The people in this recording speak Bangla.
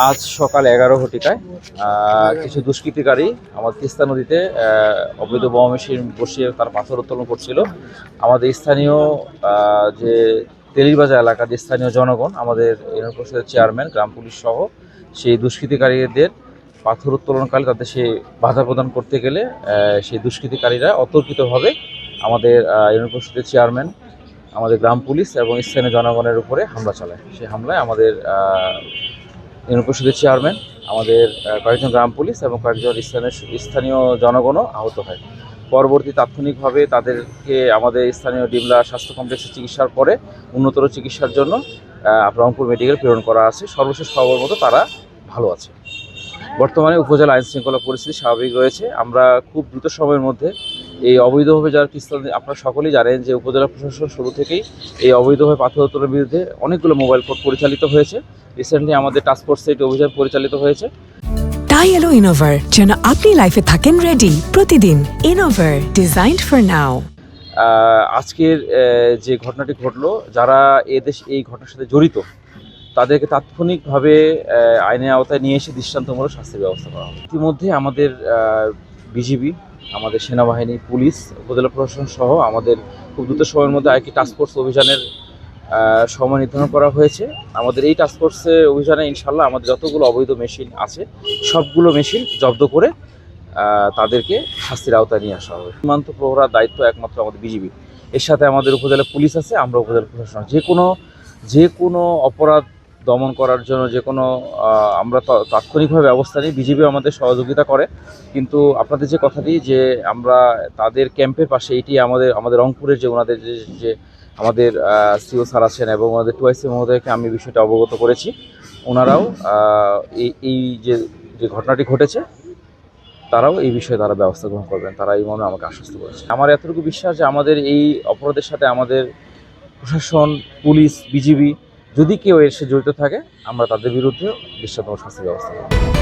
আজ সকাল 11 ঘটিকায় কিছু দুষ্কৃতিকারী আমাদের তিস্তা নদীতে অবৈধ বোমা মেশিন বসিয়ে তার পাথর উত্তোলন করছিল। আমাদের স্থানীয় যে তেলিবাজার এলাকার যে স্থানীয় জনগণ, আমাদের ইউনিয়ন পরিষদের চেয়ারম্যান, গ্রাম পুলিশ সহ সেই দুষ্কৃতিকারীদের পাথর উত্তোলনকালে তাদের সে বাধা প্রদান করতে গেলে সেই দুষ্কৃতিকারীরা অতর্কিতভাবে আমাদের ইউনিয়ন পরিষদের চেয়ারম্যান, আমাদের গ্রাম পুলিশ এবং স্থানীয় জনগণের উপরে হামলা চালায়। সেই হামলায় আমাদের ইউনিয়ন পরিষদের চেয়ারম্যান, আমাদের কয়েকজন গ্রাম পুলিশ এবং কয়েকজন স্থানীয় জনগণও আহত হয়। পরবর্তী তাৎক্ষণিকভাবে তাদেরকে আমাদের স্থানীয় ডিমলা স্বাস্থ্য কমপ্লেক্সে চিকিৎসার পরে উন্নতর চিকিৎসার জন্য রংপুর মেডিকেল প্রেরণ করা আছে। সর্বশেষ খবর মতো তারা ভালো আছে। বর্তমানে উপজেলা আইন শৃঙ্খলা পরিস্থিতি স্বাভাবিক রয়েছে। আমরা খুব দ্রুত সময়ের মধ্যে এই অবৈধভাবে যারা তিস্তা, আপনারা সকলেই জানেন যে উপজেলা প্রশাসন শুরু থেকেই এই অবৈধভাবে পাথর উত্তোলনের বিরুদ্ধে অনেকগুলো মোবাইল কোর্ট পরিচালিত হয়েছে। রিসেন্টলি আমাদের টাস্কফোর্সে একটি অভিযান পরিচালিত হয়েছে। তাই এলো ইনোভার, যেন আপনি লাইফে থাকেন রেডি প্রতিদিন। Innova, designed for now. আজকের যে ঘটনাটি ঘটলো, যারা এই ঘটনার সাথে জড়িত তাদেরকে তাৎক্ষণিকভাবে আইনের আওতায় নিয়ে এসে দৃষ্টান্তমূলক শাস্তির ব্যবস্থা করা হবে। ইতিমধ্যে আমাদের বিজিবি, আমাদের সেনাবাহিনী, পুলিশ, উপজেলা প্রশাসন সহ আমাদের খুব দ্রুত সময়ের মধ্যে আরেকটি টাস্কফোর্স অভিযানের সময় নির্ধারণ করা হয়েছে। আমাদের এই টাস্কফোর্সের অভিযানে ইনশাল্লাহ আমাদের যতগুলো অবৈধ মেশিন আছে সবগুলো মেশিন জব্দ করে তাদেরকে শাস্তির আওতায় নিয়ে আসা হবে। সীমান্ত প্রহরার দায়িত্ব একমাত্র আমাদের বিজিবি, এর সাথে আমাদের উপজেলা পুলিশ আছে, আমরা উপজেলা প্রশাসন। যে কোনো অপরাধ দমন করার জন্য আমরা তাৎক্ষণিকভাবে ব্যবস্থা নিই। বিজিবি আমাদের সহযোগিতা করে। কিন্তু আপনাদের যে কথাটি যে আমরা তাদের ক্যাম্পের পাশে, এটি আমাদের রংপুরের যে ওনাদের যে আমাদের সিও স্যার আছেন এবং আমাদের টুআইসি মহোদয়কে আমি বিষয়টা অবগত করেছি। ওনারাও এই যে ঘটনাটি ঘটেছে তারাও এই বিষয়ে তারা ব্যবস্থা গ্রহণ করবেন, তারা এই মর্মে আমাকে আশ্বস্ত করেছে। আমার এতটুকু বিশ্বাস যে আমাদের এই অপরাধের সাথে আমাদের প্রশাসন, পুলিশ, বিজিবি যদি কেউ এসে জড়িত থাকে আমরা তাদের বিরুদ্ধে দৃষ্টান্তমূলক শাস্তির ব্যবস্থা করব।